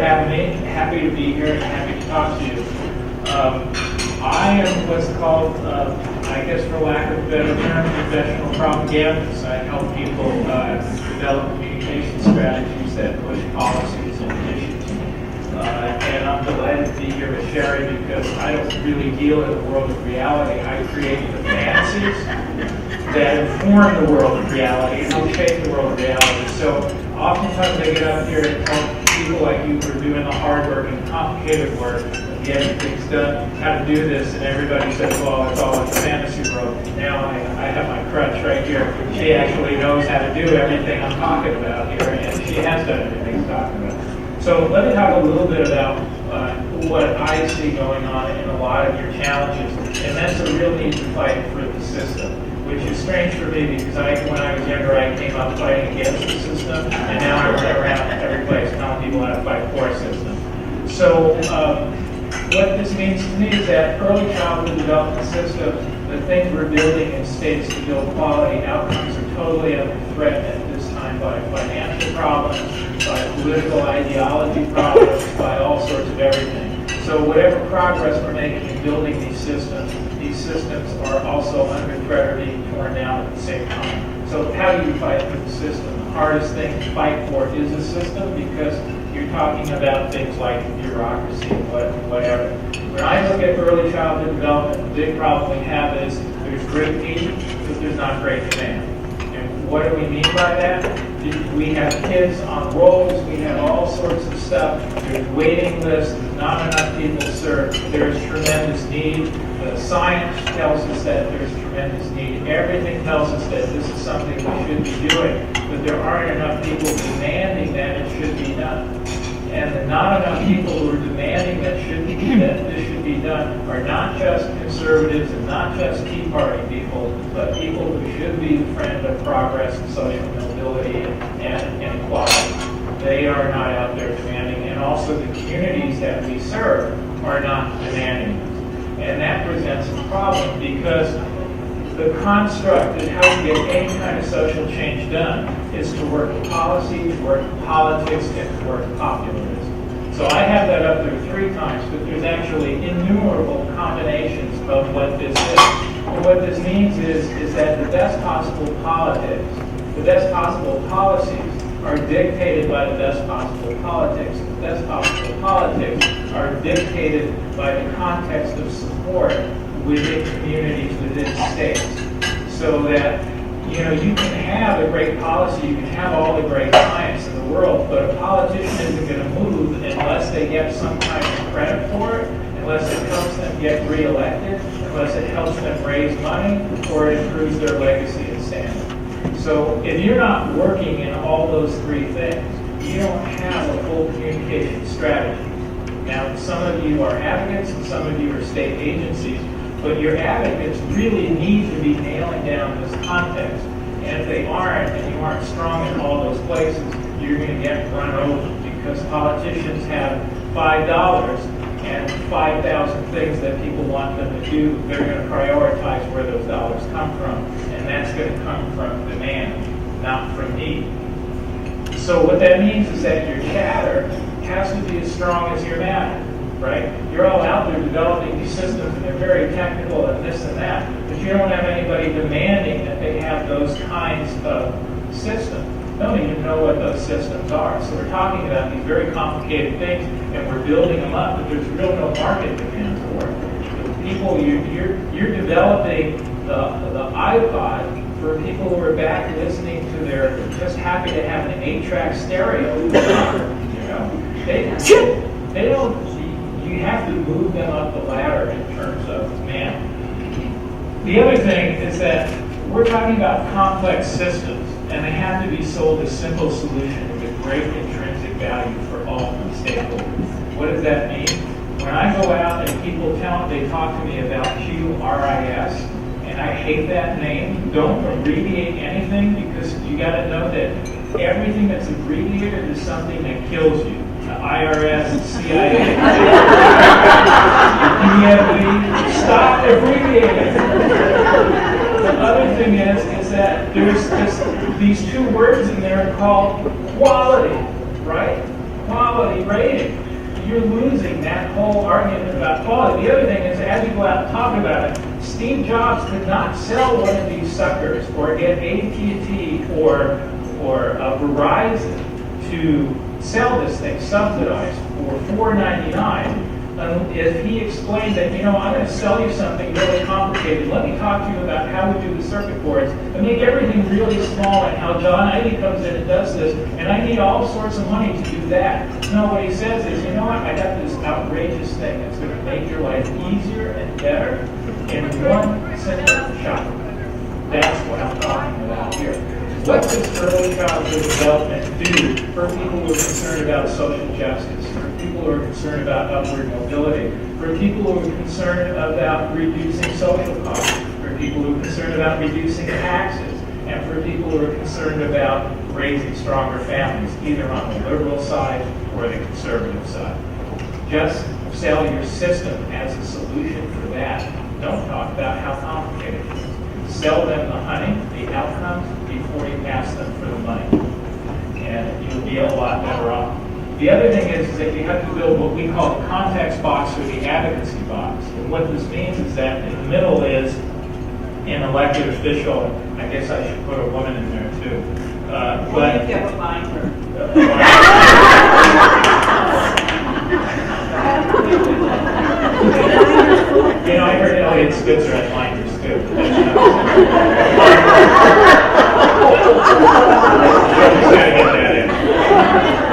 having me. Happy to be here and happy to talk to you. I am what's called, I guess for lack of a better term, professional propagandist. I help people develop communication strategies that push policies and issues. And I'm delighted to be here with Sherry because I don't really deal in the world of reality. I create the fantasies that inform the world of reality and help shape the world of reality. So oftentimes I get up here and help people like you who are doing the hard work and complicated work, getting things done, how to do this, and everybody says, well, it's all in the fantasy world. Now I have my crutch right here. She actually knows how to do everything I'm talking about here, and she has done everything I'm talking about. So let me talk a little bit about what I see going on in a lot of your challenges, and that's a real need to fight for the system, which is strange for me because when I was younger, I came up fighting against the system, and now I run around every place telling people how to fight for a system. So what this means to me is that early childhood development systems, the things we're building in states to build quality outcomes are totally under threat at this time by financial problems, by political ideology problems, by all sorts of everything. So whatever progress we're making in building these systems are also under threat or being torn down at the same time. So how do you fight for the system? The hardest thing to fight for is a system because you're talking about things like bureaucracy and whatever. When I look at early childhood development, the big problem we have is there's great need, but there's not great demand. And what do we mean by that? We have kids on rolls, we have all sorts of stuff, there's waiting lists, there's not enough people served, there's tremendous need. The science tells us that there's tremendous need. Everything tells us that this is something we should be doing, but there aren't enough people demanding that it should be done. And the not enough people who are demanding that this should be done are not just conservatives and not just Tea Party people, but people who should be the friend of progress and social mobility and equality. They are not out there demanding, and also the communities that we serve are not demanding this. And that presents a problem because the construct of how to get any kind of social change done is to work policy, to work politics, and to work populism. So I have that up there 3 times, but there's actually innumerable combinations of what this is. And what this means is that the best possible politics, the best possible policies are dictated by the best possible politics. The best possible politics are dictated by the context of support within communities, within states, so that you can have a great policy, you can have all the great science in the world, but a politician isn't going to move unless they get some kind of credit for it, unless it helps them get reelected, unless it helps them raise money, or it improves their legacy and standing. So if you're not working in all those 3 things, you don't have a full communication strategy. Now, some of you are advocates and some of you are state agencies, but your advocates really need to be nailing down this context. And if they aren't, and you aren't strong in all those places, you're going to get run over because politicians have $5 and 5,000 things that people want them to do. They're going to prioritize where those dollars come from, and that's going to come from demand, not from need. So what that means is that your chatter has to be as strong as your matter, right? You're all out there developing these systems, and they're very technical and this and that, but you don't have anybody demanding that they have those kinds of systems. They don't even know what those systems are. So we're talking about these very complicated things, and we're building them up, but there's real no market demand for it. People, you're developing the iPod for people who are back listening to their, just happy to have an 8-track stereo. They don't, you have to move them up the ladder in terms of demand. The other thing is that we're talking about complex systems, and they have to be sold as simple solutions with great intrinsic value for all stakeholders. What does that mean? When I go out and people they talk to me about QRIS, and I hate that name, don't abbreviate anything because you got to know that everything that's abbreviated is something that kills you. The IRS, CIA, DMV, stop abbreviating. The other thing is that there's these 2 words in there called quality, right? Quality. quality rating. You're losing that whole argument about quality. The other thing is, as you go out and talk about it, Steve Jobs could not sell one of these suckers or get AT&T or Verizon to sell this thing subsidized for $4.99 if he explained that, I'm going to sell you something really complicated. Let me talk to you about how we do the circuit boards and make everything really small and how John Ivey comes in and does this, and I need all sorts of money to do that. No, what he says is, I got this outrageous thing that's going to make your life easier and better in one simple shot. That's what I'm talking about here. What does early childhood development do for people who are concerned about social justice, for people who are concerned about upward mobility, for people who are concerned about reducing social costs, for people who are concerned about reducing taxes, and for people who are concerned about raising stronger families, either on the liberal side or the conservative side? Just sell your system as a solution for that. Don't talk about how complicated it is. Sell them the honey, the outcomes, before you pass them for the money. And you'll be a lot better off. The other thing is that you have to build what we call the context box or the advocacy box. And what this means is that in the middle is an elected official. I guess I should put a woman in there too. But you get a binder. I heard Elliot Spitzer had binders too.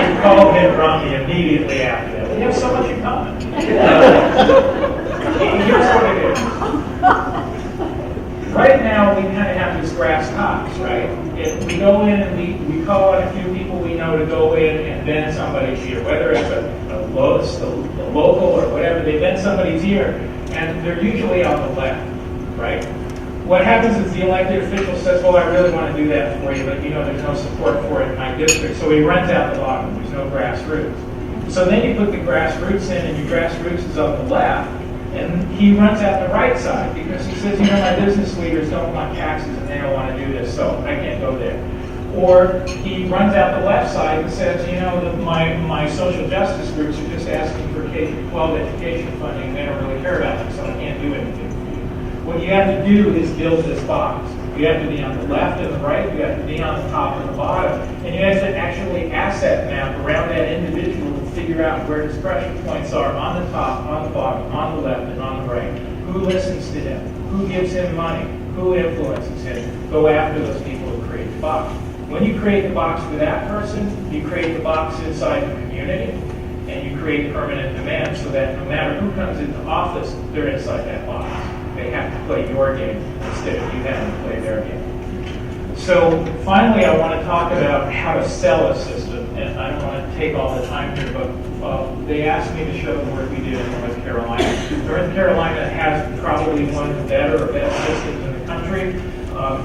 He called Mitt Romney immediately after that. We have so much in common. Here's what it is. Right now, we kind of have this grass tops, right? We go in and we call on a few people we know to go in and bend somebody's ear, whether it's a local or whatever, they bend somebody's ear, and they're usually on the left, right? What happens is the elected official says, well, I really want to do that for you, but there's no support for it in my district. So he runs out the bottom. There's no grassroots. So then you put the grassroots in, and your grassroots is on the left, and he runs out the right side because he says, my business leaders don't want taxes and they don't want to do this, so I can't go there. Or he runs out the left side and says, my social justice groups are just asking for K-12 education funding. They don't really care about them, so I can't do anything. What you have to do is build this box. You have to be on the left and the right. You have to be on the top and the bottom. And you have to actually asset map around that individual to figure out where his pressure points are on the top, on the bottom, on the left, and on the right. Who listens to him? Who gives him money? Who influences him? Go after those people who create the box. When you create the box for that person, you create the box inside the community, and you create permanent demand so that no matter who comes into office, they're inside that box. They have to play your game instead of you having to play their game. So finally, I want to talk about how to sell a system, and I don't want to take all the time here, but they asked me to show the work we did in North Carolina. North Carolina has probably one of the better or best systems in the country.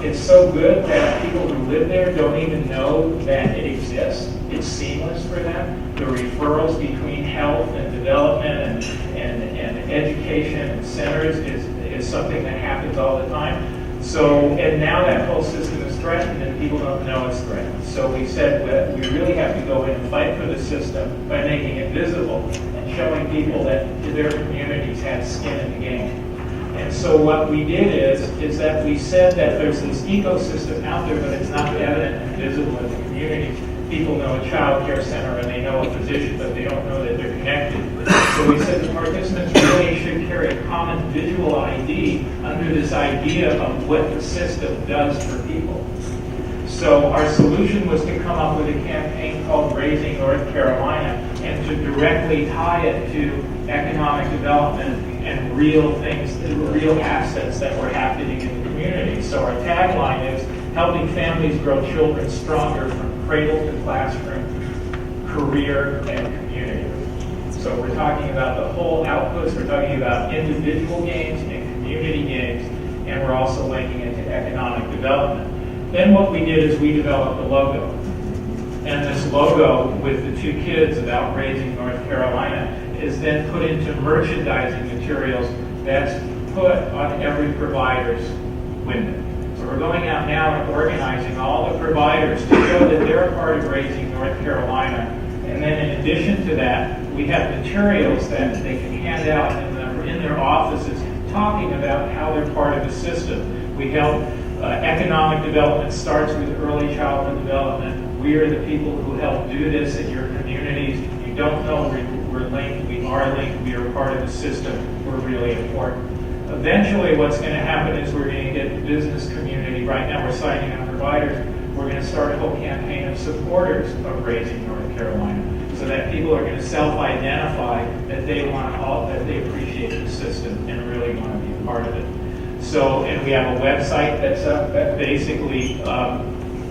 It's so good that people who live there don't even know that it exists. It's seamless for them. The referrals between health and development and education and centers is something that happens all the time. So, and now that whole system is threatened and people don't know it's threatened. So we said that we really have to go in and fight for the system by making it visible and showing people that their communities have skin in the game. And so what we did is that we said that there's this ecosystem out there, but it's not evident and visible in the community. People know a child care center and they know a physician, but they don't know that they're connected. So we said the participants really should carry a common visual ID under this idea of what the system does for people. So our solution was to come up with a campaign called Raising North Carolina and to directly tie it to economic development and real things, real assets that were happening in the community. So our tagline is helping families grow children stronger from cradle to classroom, career, and community. So we're talking about the whole outputs, we're talking about individual gains and community gains, and we're also linking it to economic development. Then what we did is we developed a logo. And this logo with the two kids about Raising North Carolina is then put into merchandising materials that's put on every provider's window. So we're going out now and organizing all the providers to show that they're a part of Raising North Carolina And then in addition to that, we have materials that they can hand out in their offices talking about how they're part of the system. We help economic development starts with early childhood development. We are the people who help do this in your communities. You don't know we're linked. We are linked. We are part of the system. We're really important. Eventually, what's going to happen is we're going to get the business community. Right now, we're signing up providers. We're going to start a whole campaign of supporters of Raising North Carolina, so that people are going to self-identify that they that they appreciate the system and really want to be a part of it. So, and we have a website that's up that basically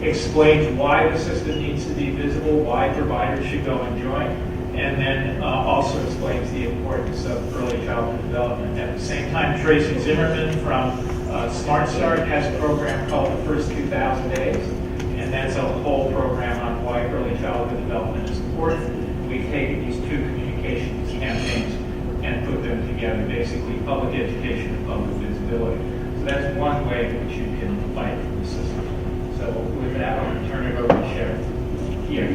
explains why the system needs to be visible, why providers should go and join, and then also explains the importance of early childhood development. At the same time, Tracy Zimmerman from Smart Start has a program called The First 2,000 Days, and that's a whole program on why early childhood development is important. We've taken these two communications campaigns and put them together, basically public education and public visibility. So that's one way in which you can fight for the system. So with that, I'm going to turn it over to Sharon. Here.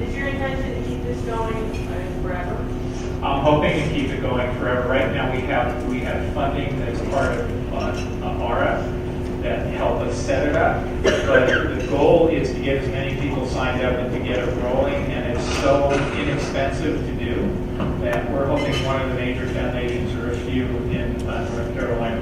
Is your intention to keep this going forever? I'm hoping to keep it going forever. Right now we have funding that's part of ARA that help us set it up. But the goal is to get as many people signed up and to get it rolling, and it's so inexpensive to do that we're hoping one of the major foundations or a few in North Carolina